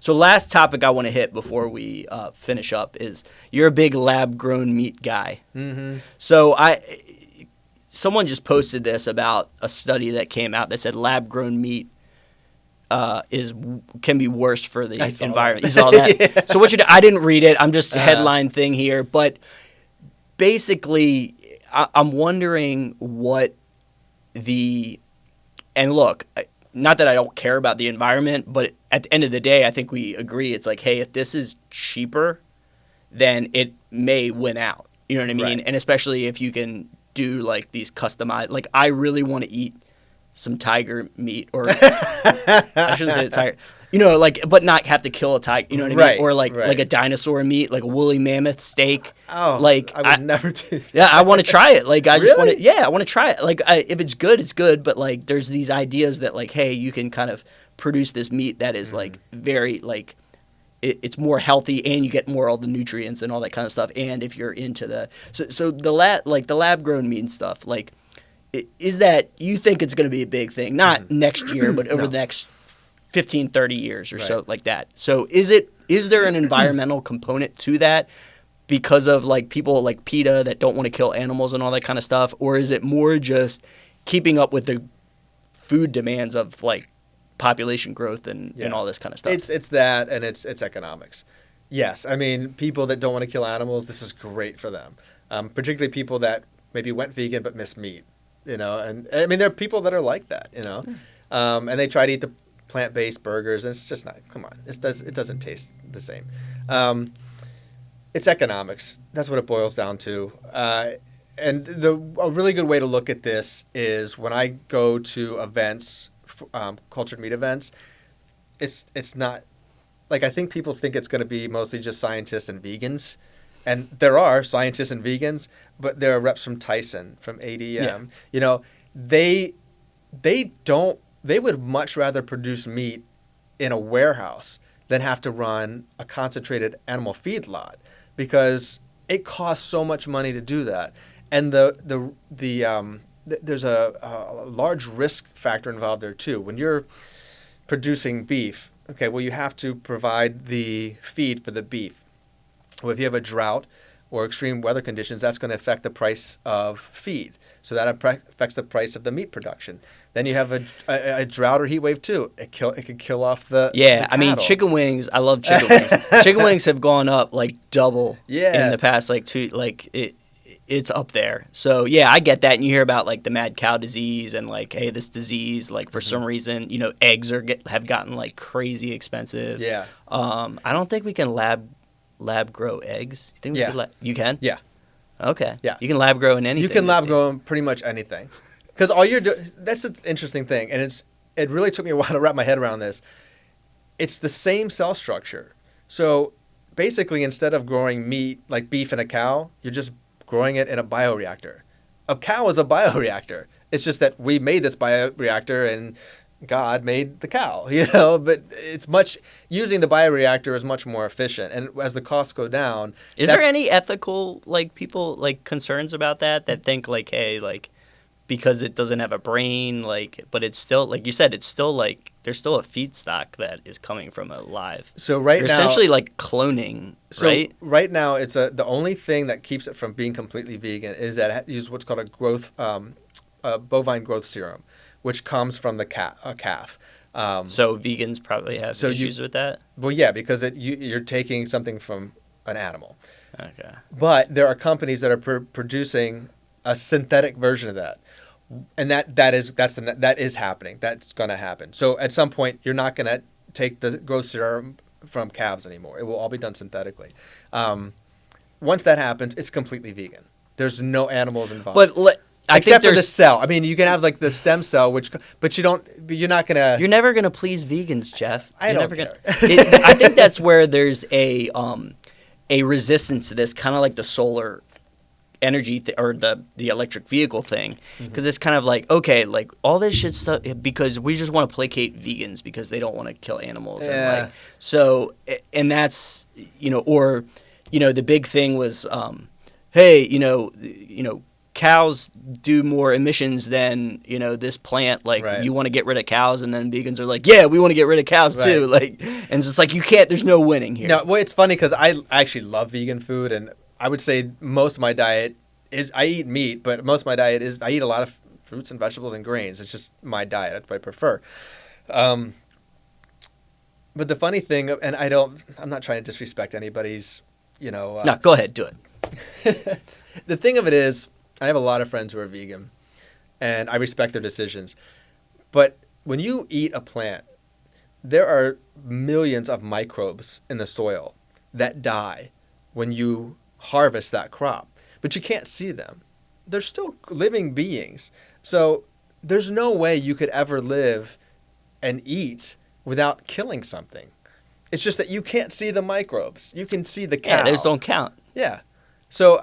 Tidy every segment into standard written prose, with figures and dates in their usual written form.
So last topic I want to hit before we finish up is you're a big lab-grown meat guy. Mm-hmm. So someone just posted this about a study that came out that said lab-grown meat can be worse for the environment. You saw that? Yeah. So I didn't read it. I'm just a headline thing here, but basically, I'm wondering what and look, not that I don't care about the environment, but at the end of the day, I think we agree. It's like, hey, if this is cheaper, then it may win out. You know what I mean? Right. And especially if you can do like these customized, like I really want to eat some tiger meat, or I shouldn't say tiger, but not have to kill a tiger, you know what I mean? Right, Or like right. a dinosaur meat, like a woolly mammoth steak. Oh, like I would never do that. Yeah, I want to try it. Like I just want to. Really? Yeah, I want to try it. Like if it's good, it's good. But like, there's these ideas that like, hey, you can kind of produce this meat that is like very like, it's more healthy, and you get more all the nutrients and all that kind of stuff. And if you're into so the lab grown meat and stuff, like, is that you think it's going to be a big thing? Not next year, but over the next 15, 30 years or so, like that. So is there an environmental component to that because of like people like PETA that don't want to kill animals and all that kind of stuff? Or is it more just keeping up with the food demands of like population growth and all this kind of stuff? It's that, and it's economics. Yes, I mean, people that don't want to kill animals, this is great for them. Particularly people that maybe went vegan but miss meat. And I mean, there are people that are like that, and they try to eat the plant-based burgers, and it's just not. Come on, it doesn't taste the same. It's economics. That's what it boils down to. And a really good way to look at this is when I go to events, cultured meat events. It's not like I think people think it's going to be mostly just scientists and vegans. And there are scientists and vegans, but there are reps from Tyson, from ADM. Yeah. They would much rather produce meat in a warehouse than have to run a concentrated animal feed lot, because it costs so much money to do that. And there's a large risk factor involved there too. When you're producing beef, okay, well, you have to provide the feed for the beef. Well, if you have a drought or extreme weather conditions, that's going to affect the price of feed. So that affects the price of the meat production. Then you have a drought or heat wave too. It could kill off the I mean, chicken wings. I love chicken wings. Chicken wings have gone up like double in the past it's up there. So yeah, I get that. And you hear about like the mad cow disease and like, hey, this disease, like for some reason, eggs have gotten like crazy expensive. Yeah. I don't think we can lab grow eggs. You think we could you can? Yeah. Okay. Yeah. You can lab grow in anything. You can lab grow in pretty much anything. Because all you're doing, that's an interesting thing. And it really took me a while to wrap my head around this. It's the same cell structure. So basically, instead of growing meat like beef in a cow, you're just growing it in a bioreactor. A cow is a bioreactor. It's just that we made this bioreactor and God made the cow, but using the bioreactor is much more efficient. And as the costs go down. Is there any ethical, like, people, like, concerns about that think, like, hey, like, because it doesn't have a brain, like, but it's still, like you said, it's still, like, there's still a feedstock that is coming from a live. So right You're now. essentially, like, cloning, right? So right now, it's the only thing that keeps it from being completely vegan is that it uses what's called a bovine growth serum, which comes from the calf. So vegans probably have issues with that? Well, yeah, because you're taking something from an animal. Okay. But there are companies that are producing a synthetic version of that. And that is happening. That's going to happen. So at some point, you're not going to take the growth serum from calves anymore. It will all be done synthetically. Once that happens, it's completely vegan. There's no animals involved. But except for the cell. I mean, you can have like the stem cell, but you're not gonna. You're never gonna please vegans, Jeff. I don't care. I think that's where there's a resistance to this, kind of like the solar energy or the electric vehicle thing, because it's kind of like, okay, like all this shit stuff, because we just want to placate vegans because they don't want to kill animals. Yeah. And like, so, and that's, the big thing was, hey, cows do more emissions than, you know, this plant. Like, Right. you want to get rid of cows, and then vegans are like, yeah, we want to get rid of cows too. Like, and it's just like, you can't. There's no winning here. No, well, it's funny because I actually love vegan food, and I would say most of my diet is I eat meat, but most of my diet is I eat a lot of fruits and vegetables and grains. It's just my diet. That's what I prefer. But the funny thing, and I'm not trying to disrespect anybody's, you know. No, go ahead, do it. The thing of it is, I have a lot of friends who are vegan, and I respect their decisions. But when you eat a plant, there are millions of microbes in the soil that die when you harvest that crop. But you can't see them. They're still living beings. So there's no way you could ever live and eat without killing something. It's just that you can't see the microbes. You can see the cow. Yeah, those don't count. Yeah. So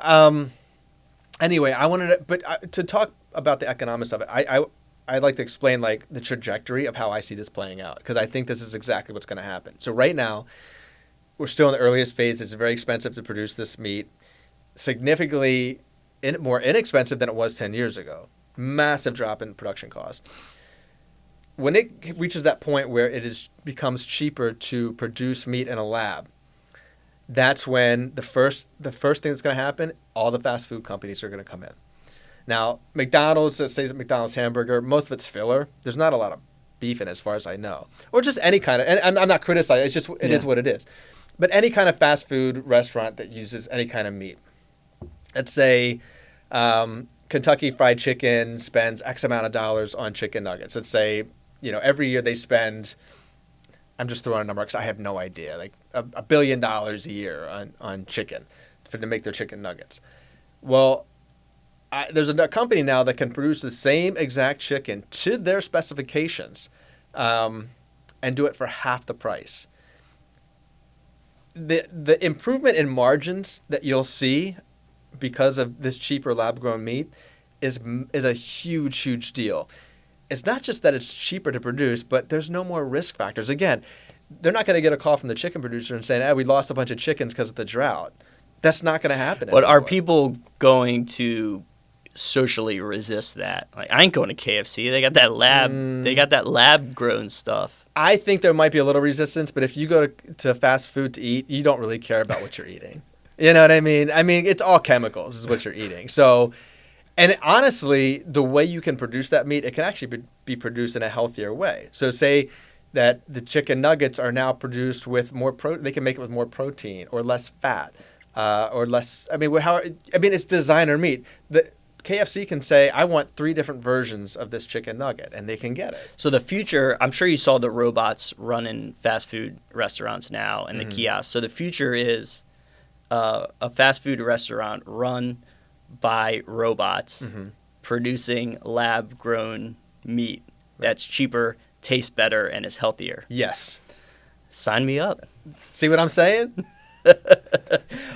anyway, I wanted to talk about the economics of it. I'd like to explain like the trajectory of how I see this playing out, because I think this is exactly what's going to happen. So right now, we're still in the earliest phase. It's very expensive to produce this meat, significantly more inexpensive than it was 10 years ago. Massive drop in production costs. When it reaches that point where it becomes cheaper to produce meat in a lab, that's when the first thing that's going to happen, all the fast food companies are going to come in. Now, McDonald's, let's say McDonald's hamburger, most of it's filler. There's not a lot of beef in it as far as I know. Or just any kind of, and I'm not criticizing, it's just, it is what it is. But any kind of fast food restaurant that uses any kind of meat. Let's say Kentucky Fried Chicken spends X amount of dollars on chicken nuggets. Let's say, you know, every year they spend, I'm just throwing a number because I have no idea, like $1 billion a year on chicken to make their chicken nuggets. Well, there's a company now that can produce the same exact chicken to their specifications and do it for half the price. The improvement in margins that you'll see because of this cheaper lab-grown meat is a huge deal. It's not just that it's cheaper to produce, but there's no more risk factors. Again, they're not going to get a call from the chicken producer and saying, we lost a bunch of chickens because of the drought. That's not going to happen But anymore. are people going to socially resist that? Like, I ain't going to KFC. They got that lab. They got that lab-grown stuff. I think there might be a little resistance, but if you go to fast food to eat, you don't really care about what you're eating. You know what I mean? I mean, it's all chemicals is what you're eating. So, and honestly, the way you can produce that meat, it can actually be produced in a healthier way. So say that the chicken nuggets are now produced with more they can make it with more protein or less fat or less. I mean, it's designer meat. The KFC can say, I want 3 different versions of this chicken nugget, and they can get it. So the future, I'm sure you saw the robots running fast food restaurants now and the kiosks. So the future is a fast food restaurant run by robots producing lab-grown meat that's cheaper, tastes better, and is healthier. Yes. Sign me up. See what I'm saying?